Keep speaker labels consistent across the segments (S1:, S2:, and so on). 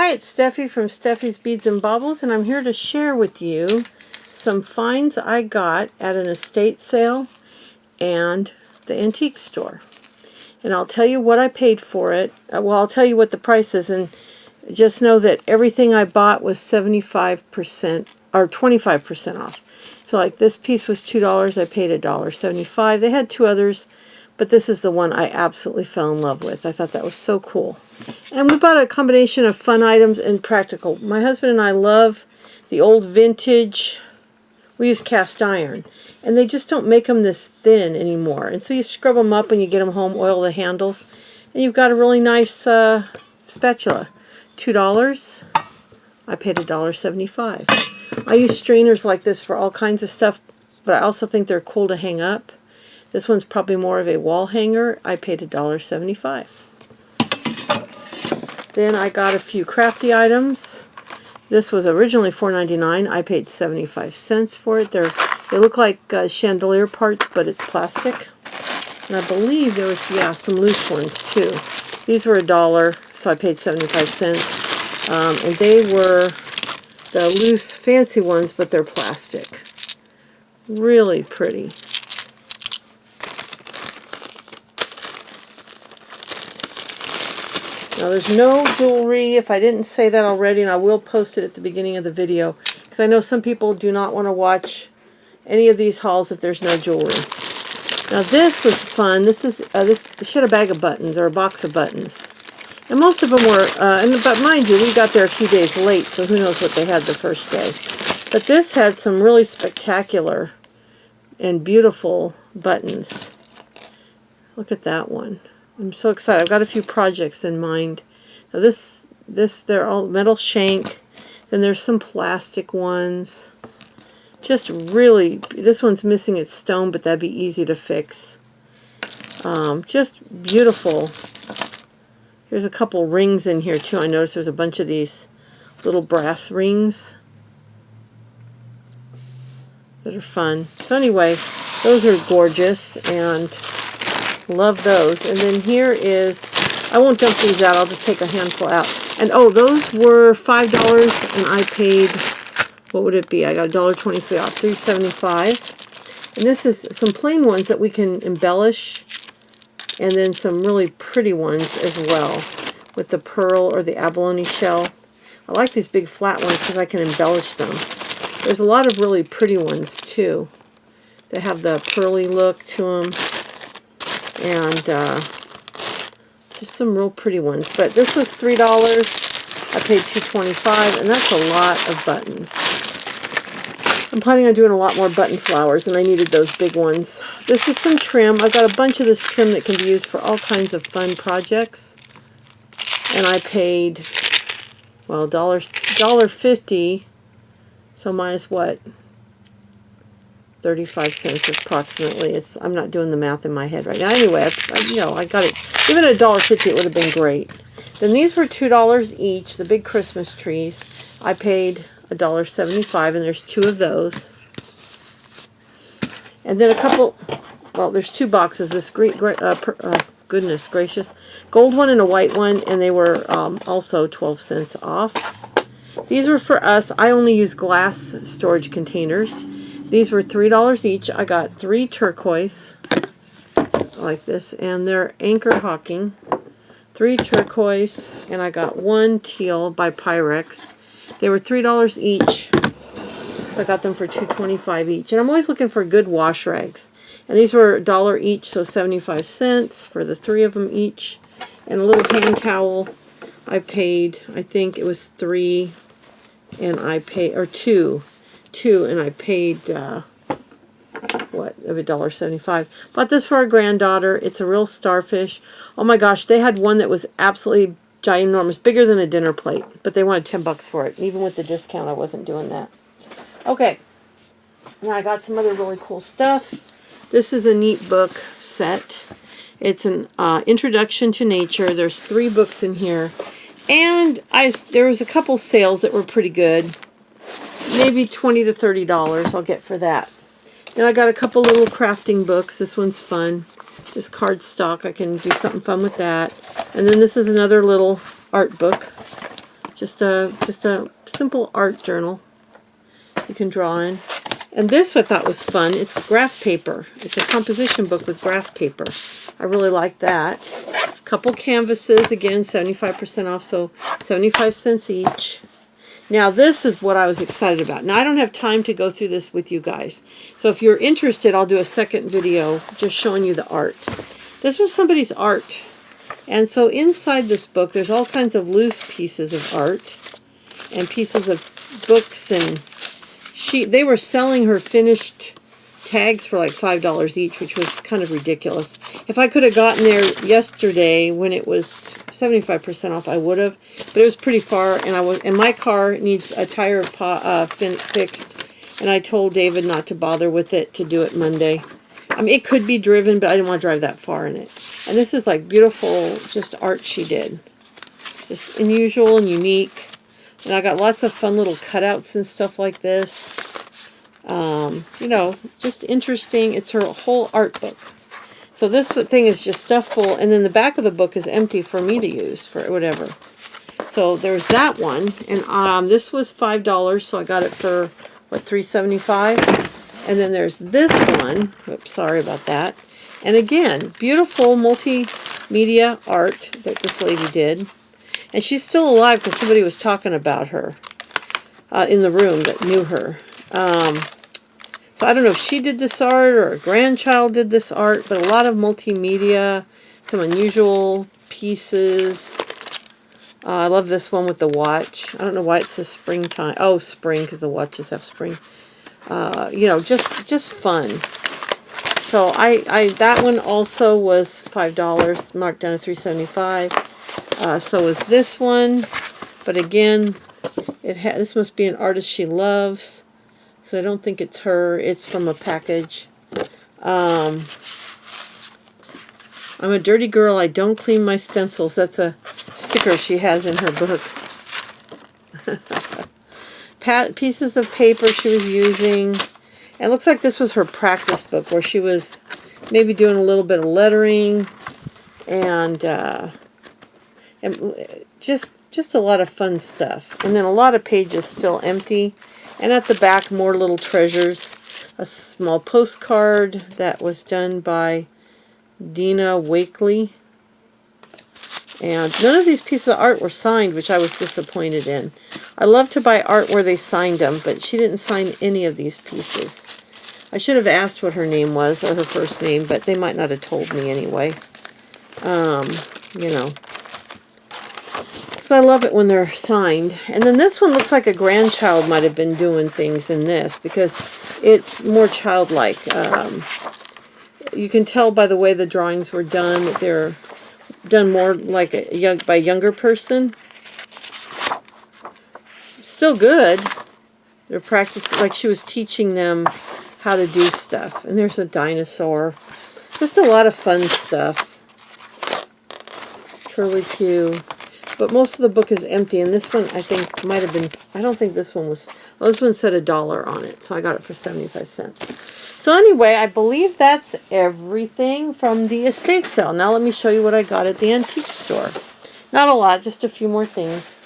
S1: Hi, it's Steffi from Steffi's Beads and Baubles, and I'm here to share with you some finds I got at an estate sale and the antique store. And I'll tell you what I paid for it. Well, I'll tell you what the price is, and just know that everything I bought was 75% or 25% off. So like this piece was $2, I paid $1.75. They had two others, but this is the one I absolutely fell in love with. I thought that was so cool. And we bought a combination of fun items and practical. My husband and I love the old vintage. We use cast iron. And they just don't make them this thin anymore. And so you scrub them up when you get them home, oil the handles. And you've got a really nice spatula. $2. I paid $1.75. I use strainers like this for all kinds of stuff, but I also think they're cool to hang up. This one's probably more of a wall hanger. I paid $1.75. Then I got a few crafty items. This was originally $4.99. I paid 75 cents for it. They look like chandelier parts, but it's plastic. And I believe there was, some loose ones too. These were $1, so I paid 75 cents. And they were the loose, fancy ones, but they're plastic. Really pretty. Now there's no jewelry, if I didn't say that already, and I will post it at the beginning of the video, because I know some people do not want to watch any of these hauls if there's no jewelry. Now this was fun. This is she had a bag of buttons, or a box of buttons. And most of them were, but mind you, we got there a few days late, so who knows what they had the first day. But this had some really spectacular and beautiful buttons. Look at that one. I'm so excited. I've got a few projects in mind. Now they're all metal shank. Then there's some plastic ones. Just really, this one's missing its stone, but that'd be easy to fix. Just beautiful. There's a couple rings in here too. I noticed there's a bunch of these little brass rings that are fun. So anyway, those are gorgeous and love those. And then here is, I won't dump these out, I'll just take a handful out. And oh, those were $5 and I paid, what would it be? I got $1.23 off, $3.75. And this is some plain ones that we can embellish, and then some really pretty ones as well with the pearl or the abalone shell. I like these big flat ones because I can embellish them. There's a lot of really pretty ones too. They have the pearly look to them. And just some real pretty ones. But this was $3. I paid $2.25, and that's a lot of buttons. I'm planning on doing a lot more button flowers, and I needed those big ones. This is some trim. I've got a bunch of this trim that can be used for all kinds of fun projects. And I paid, well, $1.50, so minus what? 35 cents approximately. I'm not doing the math in my head right now. Anyway, I got it. Even at $1.50, it would have been great. Then these were $2 each, the big Christmas trees. I paid $1.75, and there's two of those. And then a couple, well, there's two boxes. This goodness gracious, gold one and a white one, and they were also 12 cents off. These were for us. I only use glass storage containers. These were $3 each. I got 3 turquoise like this, and they're anchor hawking. 3 turquoise, and I got 1 teal by Pyrex. They were $3 each. I got them for $2.25 each. And I'm always looking for good wash rags. And these were $1 each, so 75 cents for the 3 of them each. And a little hand towel. I paid, I think it was 3, and I paid, or 2, and I paid what, $1.75. Bought this for our granddaughter. It's a real starfish. Oh my gosh, they had one that was absolutely ginormous, bigger than a dinner plate, but they wanted $10 for it. Even with the discount, I wasn't doing that. Okay, now I got some other really cool stuff. This is a neat book set. It's an introduction to nature. There's 3 books in here, and there was a couple sales that were pretty good. Maybe $20 to $30 I'll get for that. Then I got a couple little crafting books. This one's fun. Just cardstock. I can do something fun with that. And then this is another little art book. Just a simple art journal you can draw in. And this I thought was fun. It's graph paper. It's a composition book with graph paper. I really like that. Couple canvases, again, 75% off, so 75 cents each. Now this is what I was excited about. Now I don't have time to go through this with you guys. So if you're interested, I'll do a second video just showing you the art. This was somebody's art. And so inside this book, there's all kinds of loose pieces of art and pieces of books, and they were selling her finished tags for like $5 each, which was kind of ridiculous. If I could have gotten there yesterday when it was 75% off, I would have. But it was pretty far, and my car needs a tire fixed, and I told David not to bother with it, to do it Monday. I mean, it could be driven, but I didn't want to drive that far in it. And this is like beautiful, just art she did. Just unusual and unique. And I got lots of fun little cutouts and stuff like this. You know, just interesting. It's her whole art book. So this thing is just stuffed full. And then the back of the book is empty for me to use for whatever. So there's that one. And this was $5, so I got it for, what, $3.75? And then there's this one. Oops, sorry about that. And again, beautiful multimedia art that this lady did. And she's still alive because somebody was talking about her in the room that knew her. So I don't know if she did this art or a grandchild did this art, but a lot of multimedia, some unusual pieces. I love this one with the watch. I don't know why it says springtime. Oh, spring, because the watches have spring. You know, just fun. So that one also was $5, marked down to $3.75. So is this one, but again, this must be an artist she loves, because I don't think it's her. It's from a package. I'm a dirty girl. I don't clean my stencils. That's a sticker she has in her book. Pieces of paper she was using. And it looks like this was her practice book, where she was maybe doing a little bit of lettering and just a lot of fun stuff. And then a lot of pages still empty. And at the back, more little treasures. A small postcard that was done by Dina Wakely. And none of these pieces of art were signed, which I was disappointed in. I love to buy art where they signed them, but she didn't sign any of these pieces. I should have asked what her name was, or her first name, but they might not have told me anyway. You know. Because I love it when they're signed. And then this one looks like a grandchild might have been doing things in this, because it's more childlike. You can tell by the way the drawings were done that they're done more like by a younger person. Still good. They're practicing, like she was teaching them how to do stuff. And there's a dinosaur. Just a lot of fun stuff. Curly Q. But most of the book is empty. And this one, I think, might have been... I don't think this one was... Well, this one said $1 on it. So I got it for 75 cents. So anyway, I believe that's everything from the estate sale. Now let me show you what I got at the antique store. Not a lot, just a few more things.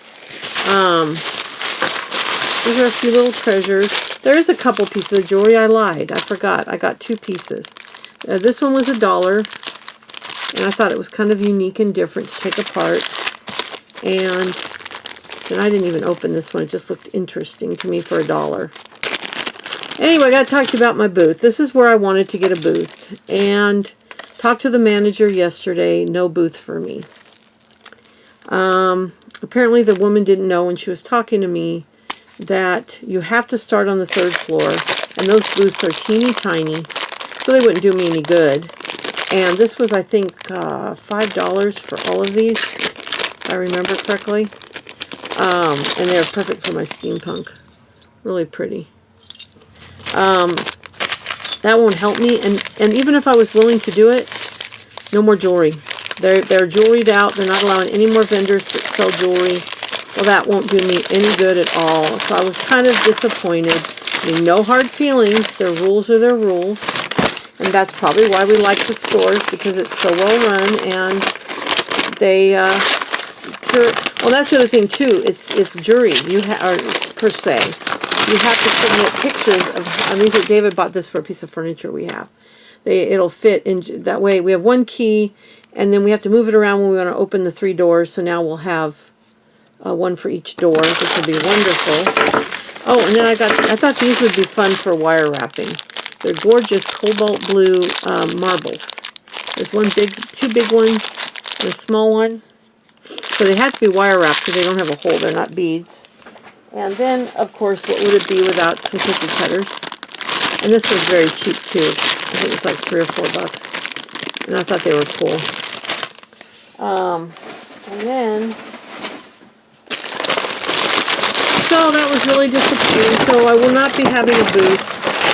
S1: These are a few little treasures. There is a couple pieces of jewelry. I lied. I forgot. I got 2 pieces. This one was $1. And I thought it was kind of unique and different to take apart. And then I didn't even open this one. It just looked interesting to me for $1. Anyway, I got to talk to you about my booth. This is where I wanted to get a booth. And talked to the manager yesterday. No booth for me. Apparently the woman didn't know when she was talking to me that you have to start on the 3rd floor. And those booths are teeny tiny. So they wouldn't do me any good. And this was, I think, $5 for all of these, if I remember correctly. And they're perfect for my steampunk. Really pretty. That won't help me, and even if I was willing to do it, no more jewelry. They're jewelried out. They're not allowing any more vendors to sell jewelry. Well, that won't do me any good at all. So I was kind of disappointed. I mean, no hard feelings. Their rules are their rules, and that's probably why we like the stores, because it's so well run, and they jury. Well, that's the other thing too. It's jury. You or per se, you have to submit pictures of. And these are David bought this for a piece of furniture we have. It'll fit in that way. We have one key, and then we have to move it around when we want to open the 3 doors. So now we'll have one for each door, which will be wonderful. Oh, and then I thought these would be fun for wire wrapping. They're gorgeous cobalt blue marbles. There's two big ones, and a small one. So they have to be wire wrapped because they don't have a hole. They're not beads. And then, of course, what would it be without some cookie cutters? And this was very cheap too. I think it was like $3 or $4. And I thought they were cool. And then, so that was really disappointing. So I will not be having a booth.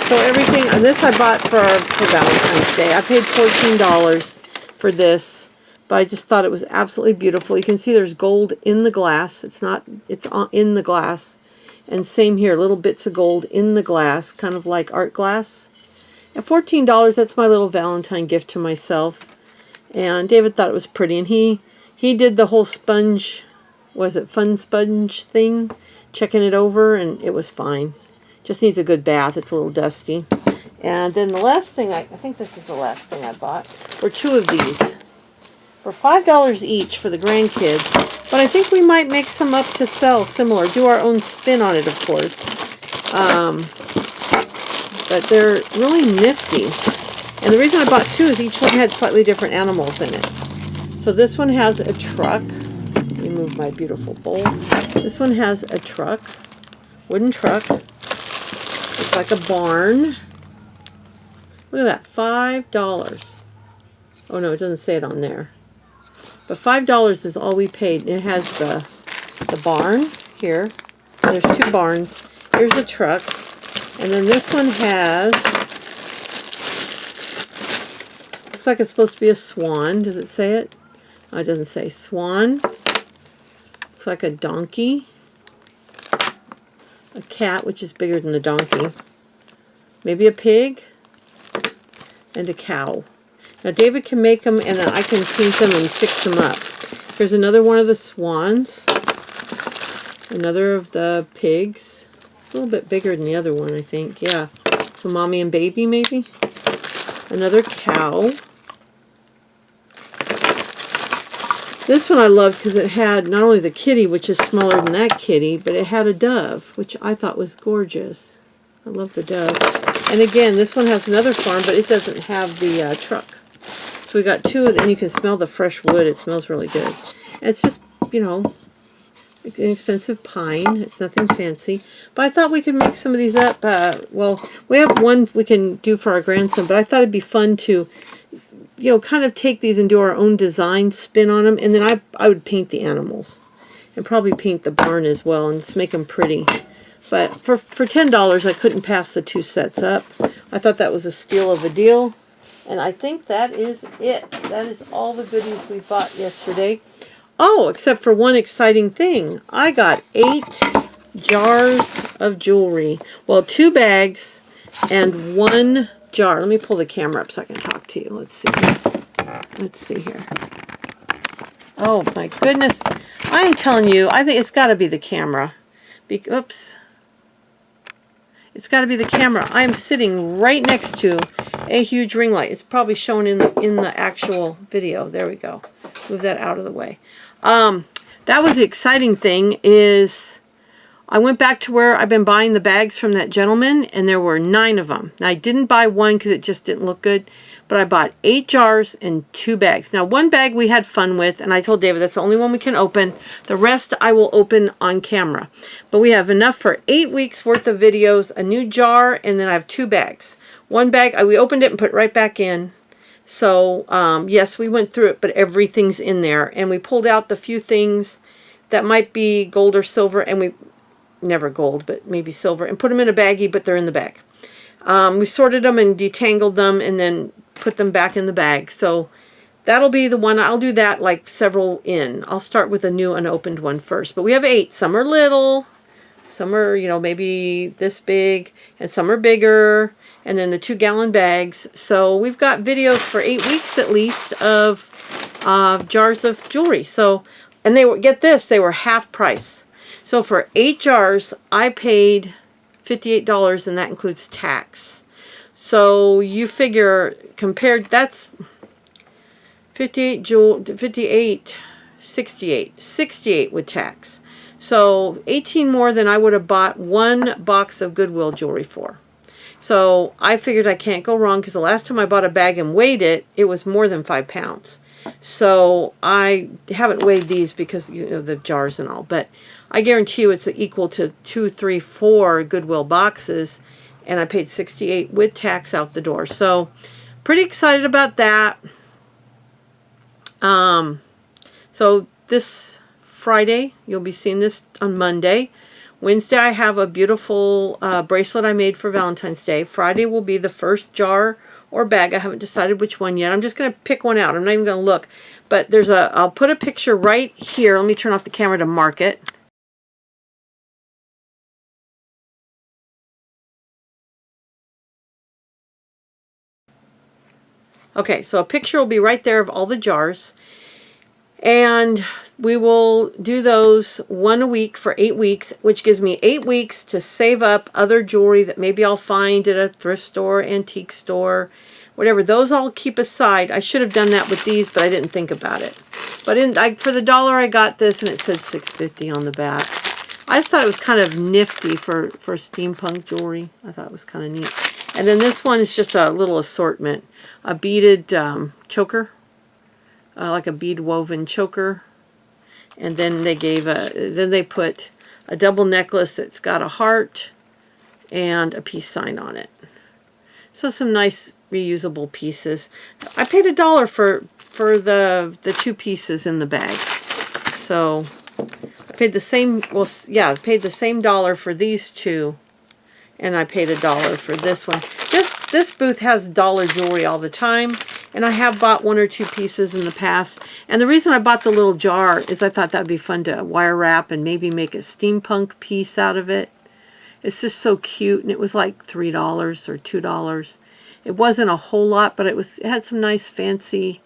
S1: So everything, and this I bought for Valentine's Day. I paid $14 for this, but I just thought it was absolutely beautiful. You can see there's gold in the glass. It's in the glass. And same here, little bits of gold in the glass, kind of like art glass. At $14, that's my little Valentine gift to myself. And David thought it was pretty, and he did the whole sponge, was it fun sponge thing, checking it over, and it was fine. Just needs a good bath. It's a little dusty. And then the last thing, I think this is the last thing I bought, were 2 of these. For $5 each for the grandkids. But I think we might make some up to sell similar. Do our own spin on it, of course. But they're really nifty. And the reason I bought 2 is each one had slightly different animals in it. So this one has a truck. Let me move my beautiful bowl. This one has a truck. Wooden truck. It's like a barn. Look at that. $5. Oh no, it doesn't say it on there. But $5 is all we paid. It has the barn here. There's 2 barns. Here's the truck. And then this one has, looks like it's supposed to be a swan. Does it say it? Oh, it doesn't say swan. Looks like a donkey. A cat, which is bigger than the donkey. Maybe a pig. And a cow. Now David can make them, and then I can paint them and fix them up. Here's another one of the swans. Another of the pigs. A little bit bigger than the other one, I think. Yeah. So mommy and baby, maybe. Another cow. This one I loved because it had not only the kitty, which is smaller than that kitty, but it had a dove, which I thought was gorgeous. I love the dove. And again, this one has another farm, but it doesn't have the truck. So we got 2 of them, and you can smell the fresh wood. It smells really good. And it's just, you know, inexpensive pine. It's nothing fancy. But I thought we could make some of these up. Well, we have one we can do for our grandson, but I thought it'd be fun to, you know, kind of take these and do our own design spin on them. And then I would paint the animals. And probably paint the barn as well and just make them pretty. But for $10, I couldn't pass the 2 sets up. I thought that was a steal of a deal. And I think that is it. That is all the goodies we bought yesterday. Oh, except for one exciting thing. I got 8 jars of jewelry. Well, 2 bags and 1 jar. Let me pull the camera up so I can talk to you. Let's see. Let's see here. Oh, my goodness. I am telling you, I think it's got to be the camera. Oops. It's got to be the camera. I am sitting right next to a huge ring light. It's probably shown in the actual video. There we go. Move that out of the way. That was the exciting thing is I went back to where I've been buying the bags from that gentleman, and there were 9 of them. Now, I didn't buy one because it just didn't look good, but I bought 8 jars and 2 bags. Now, 1 bag we had fun with, and I told David that's the only one we can open. The rest I will open on camera. But we have enough for 8 weeks worth of videos, a new jar, and then I have 2 bags. 1 bag, we opened it and put it right back in. So, yes, we went through it, but everything's in there. And we pulled out the few things that might be gold or silver, and we, never gold, but maybe silver, and put them in a baggie, but they're in the bag. We sorted them and detangled them and then put them back in the bag. So that'll be the one. I'll do that like several in. I'll start with a new unopened one first. But we have 8. Some are little. Some are, you know, maybe this big. And some are bigger. And then the 2-gallon bags. So we've got videos for 8 weeks at least of jars of jewelry. So And they were, get this, they were half price. So for 8 jars, I paid $58, and that includes tax. So you figure, compared, that's 68 with tax. So 18 more than I would have bought one box of Goodwill jewelry for. So I figured I can't go wrong, because the last time I bought a bag and weighed it, it was more than 5 pounds. So I haven't weighed these because, you know, the jars and all, but I guarantee you it's equal to 2, 3, 4 Goodwill boxes, and I paid 68 with tax out the door. So pretty excited about that. So this Friday, you'll be seeing this on Monday. Wednesday, I have a beautiful bracelet I made for Valentine's Day. Friday will be the first jar or bag. I haven't decided which one yet. I'm just going to pick one out. I'm not even going to look. But there's I'll put a picture right here. Let me turn off the camera to mark it. Okay, so a picture will be right there of all the jars. And we will do those one a week for 8 weeks, which gives me 8 weeks to save up other jewelry that maybe I'll find at a thrift store, antique store, whatever. Those I'll keep aside. I should have done that with these, but I didn't think about it. But for the $1 I got this, and it said $6.50 on the back. I just thought it was kind of nifty for steampunk jewelry. I thought it was kind of neat. And then this one is just a little assortment. A beaded choker. Like a bead woven choker, and then they gave they put a double necklace that's got a heart and a peace sign on it. So some nice reusable pieces. I paid $1 for the 2 pieces in the bag. So I paid the same. Well, yeah, I paid the same $1 for these 2, and I paid $1 for this one. This booth has dollar jewelry all the time. And I have bought 1 or 2 pieces in the past. And the reason I bought the little jar is I thought that would be fun to wire wrap and maybe make a steampunk piece out of it. It's just so cute. And it was like $3 or $2. It wasn't a whole lot, but it had some nice fancy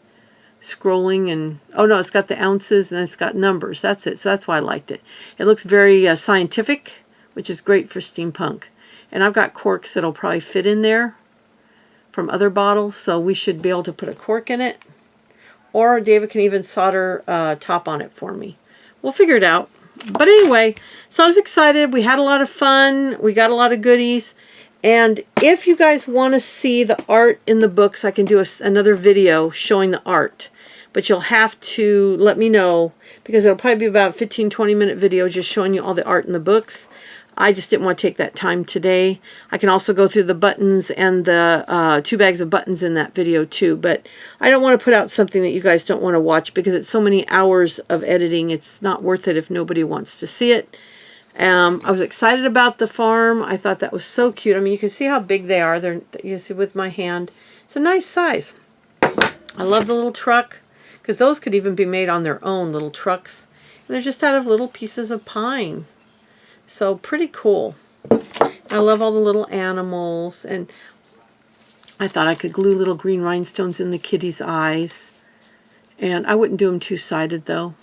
S1: scrolling. And oh no, it's got the ounces and it's got numbers. That's it. So that's why I liked it. It looks very scientific, which is great for steampunk. And I've got corks that'll probably fit in there from other bottles, so we should be able to put a cork in it, or David can even solder a top on it for me. We'll figure it out. But anyway, so I was excited. We had a lot of fun. We got a lot of goodies. And if you guys want to see the art in the books, I can do another video showing the art. But you'll have to let me know, because it'll probably be about a 15-20 minute video just showing you all the art in the books. I just didn't want to take that time today. I can also go through the buttons and the 2 bags of buttons in that video too. But I don't want to put out something that you guys don't want to watch, because it's so many hours of editing. It's not worth it if nobody wants to see it. I was excited about the farm. I thought that was so cute. I mean, you can see how big they are. You can see with my hand. It's a nice size. I love the little truck, because those could even be made on their own, little trucks. And they're just out of little pieces of pine. So pretty cool. I love all the little animals, and I thought I could glue little green rhinestones in the kitty's eyes. And I wouldn't do them two-sided though.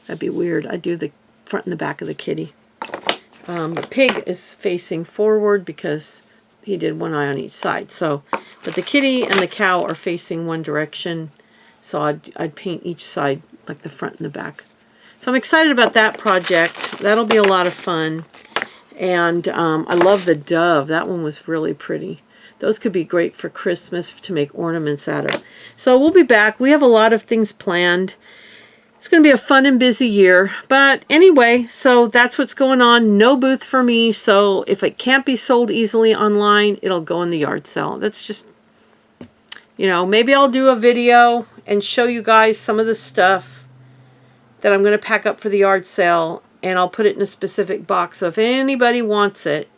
S1: That'd be weird. I'd do the front and the back of the kitty. The pig is facing forward because he did one eye on each side. So, but the kitty and the cow are facing one direction. So I'd paint each side, like the front and the back. So I'm excited about that project. That'll be a lot of fun. And I love the dove. That one was really pretty. Those could be great for Christmas to make ornaments out of. So we'll be back. We have a lot of things planned. It's going to be a fun and busy year. But anyway, so that's what's going on. No booth for me. So if it can't be sold easily online, it'll go in the yard sale. That's just, you know, maybe I'll do a video and show you guys some of the stuff that I'm going to pack up for the yard sale, and I'll put it in a specific box. So if anybody wants it,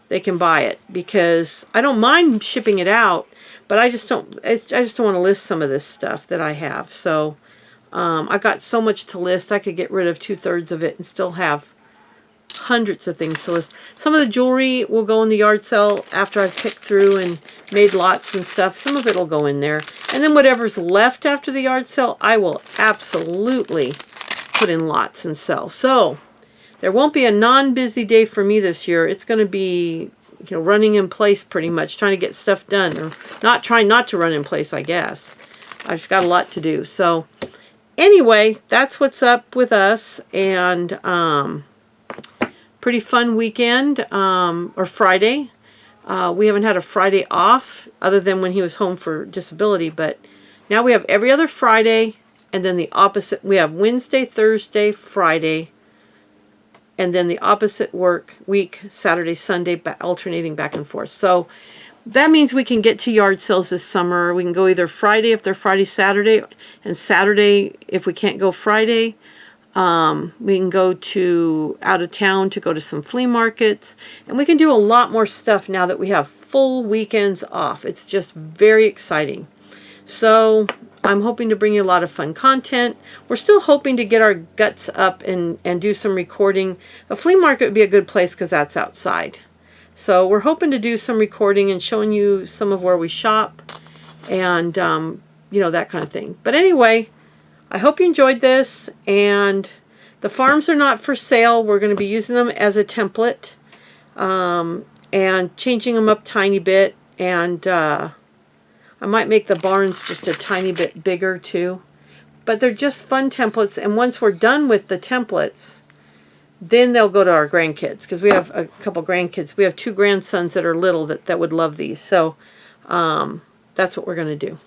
S1: they can buy it, because I don't mind shipping it out, but I just don't want to list some of this stuff that I have. So I got so much to list. I could get rid of 2/3 of it and still have hundreds of things to list. Some of the jewelry will go in the yard sale after I've picked through and made lots and stuff. Some of it will go in there. And then whatever's left after the yard sale, I will absolutely put in lots and sell. So there won't be a non-busy day for me this year. It's going to be, you know, running in place pretty much, trying to get stuff done, or not trying not to run in place, I guess. I just got a lot to do. So anyway, that's what's up with us, and pretty fun weekend, or Friday. We haven't had a Friday off other than when he was home for disability, but now we have every other Friday, and then the opposite. We have Wednesday, Thursday, Friday, and then the opposite work week, Saturday, Sunday, alternating back and forth. So that means we can get to yard sales this summer. We can go either Friday if they're Friday, Saturday, and Saturday if we can't go Friday. We can go to out of town to go to some flea markets, and we can do a lot more stuff now that we have full weekends off. It's just very exciting. So I'm hoping to bring you a lot of fun content. We're still hoping to get our guts up and do some recording. The flea market would be a good place because that's outside. So we're hoping to do some recording and showing you some of where we shop and, you know, that kind of thing. But anyway, I hope you enjoyed this, and the farms are not for sale. We're going to be using them as a template and changing them up tiny bit, and I might make the barns just a tiny bit bigger too. But they're just fun templates, and once we're done with the templates, then they'll go to our grandkids, because we have a couple grandkids. We have 2 grandsons that are little that would love these. So that's what we're going to do.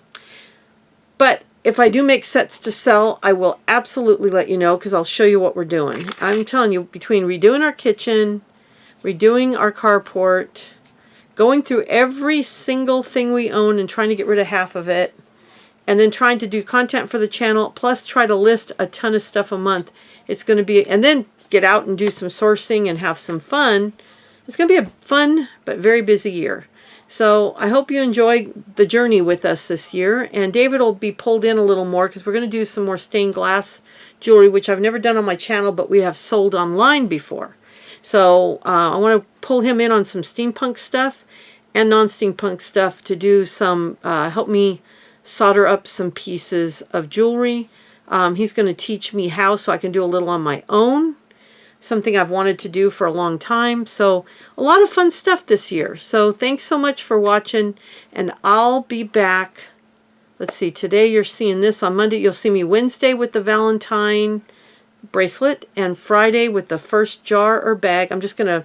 S1: But if I do make sets to sell, I will absolutely let you know, because I'll show you what we're doing. I'm telling you, between redoing our kitchen, redoing our carport, going through every single thing we own and trying to get rid of half of it, and then trying to do content for the channel, plus try to list a ton of stuff a month, it's going to be, and then get out and do some sourcing and have some fun. It's going to be a fun but very busy year. So I hope you enjoy the journey with us this year. And David will be pulled in a little more because we're going to do some more stained glass jewelry, which I've never done on my channel, but we have sold online before. So I want to pull him in on some steampunk stuff and non-steampunk stuff to do some, help me solder up some pieces of jewelry. He's going to teach me how, so I can do a little on my own. Something I've wanted to do for a long time. So a lot of fun stuff this year. So thanks so much for watching, and I'll be back. Let's see, today you're seeing this. On Monday you'll see me Wednesday with the Valentine bracelet, and Friday with the first jar or bag. I'm just going to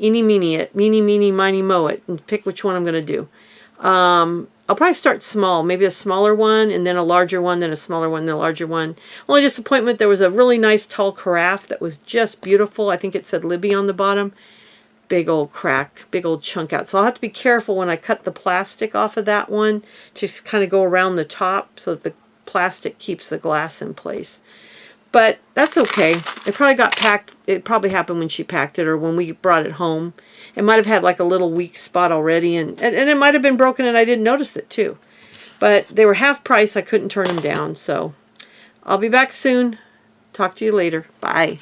S1: eeny meeny it, meeny meeny miny mo it, and pick which one I'm going to do. I'll probably start small, maybe a smaller one, and then a larger one, then a smaller one, then a larger one. Only disappointment, there was a really nice tall carafe that was just beautiful. I think it said Libby on the bottom. Big old crack, big old chunk out. So I'll have to be careful when I cut the plastic off of that one. Just kind of go around the top so that the plastic keeps the glass in place. But that's okay. It probably got packed. It probably happened when she packed it or when we brought it home. It might have had like a little weak spot already, and it might have been broken and I didn't notice it too. But they were half price. I couldn't turn them down. So I'll be back soon. Talk to you later. Bye.